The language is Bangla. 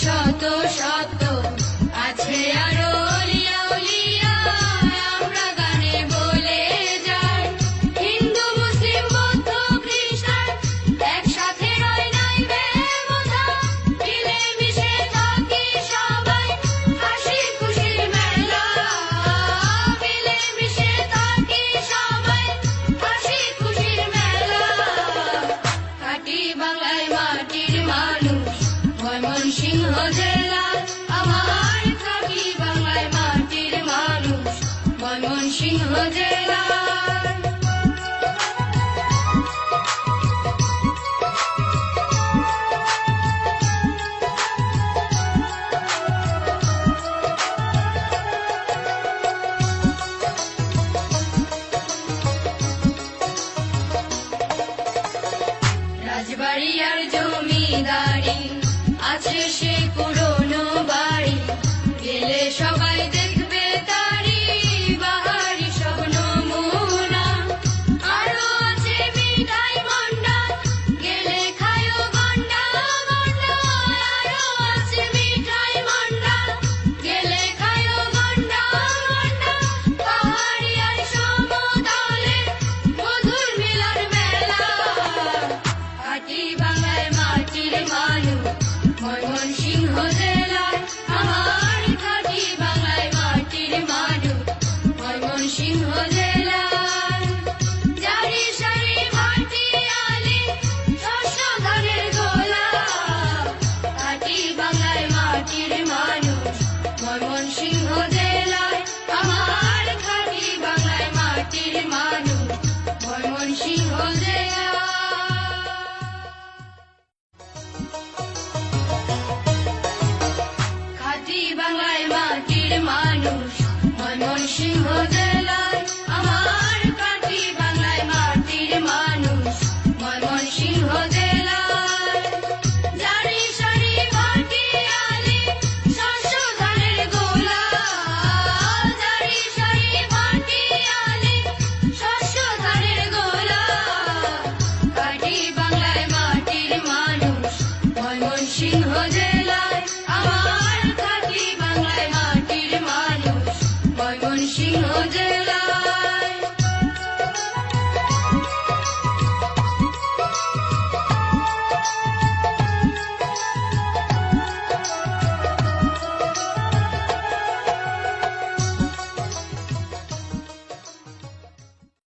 শত শত আছে আরো অলিয়া উলিয়া, আমরা গানে বলে যাই। হিন্দু মুসলিম বৌদ্ধ খ্রিস্টান একসাথে রয় নাই ব্যবধান, মিলেমিশে থাকি সবাই হাসি খুশির মেলা, মিলেমিশে থাকি সবাই হাসি খুশির মেলা। খাঁটি বাংলায় মাটির মানুষ ময়মনসিংহ জেলা, আমার খাঁটি বাংলায় মাটির মানুষ ময়মনসিংহ জেলা। রাজবাড়ি আর জমিদারি আছে সে পুরনো বাড়ি, গেলে সবাই দেখবে তারি বাহারি সব নমুনা। আরো আছে মিঠাই ভান্ডার, গেলে খায়ো গন্ডা গন্ডা। আরো আছে মিঠাই ভান্ডার, গেলে খায়ো গন্ডা গন্ডা। পাহাড়ি আর সমতলে মধুর মিলন মেলা, খাঁটি বাংলায় মাটির মানুষ ময়মনসিংহ জেলায়, আমার খাঁটি বাংলায় মাটির মানুষ ময়মনসিংহ জেলায়। জারি সারি মাটি আলি শস্য ধানের গোলা, খাঁটি বাংলায় মাটির মানুষ ময়মনসিংহ জেলায়, আমার খাঁটি বাংলায় মাটির মানুষ ময়মনসিংহ জেলায়। খাঁটি বাংলায় মাটির মানুষ ময়মনসিংহ।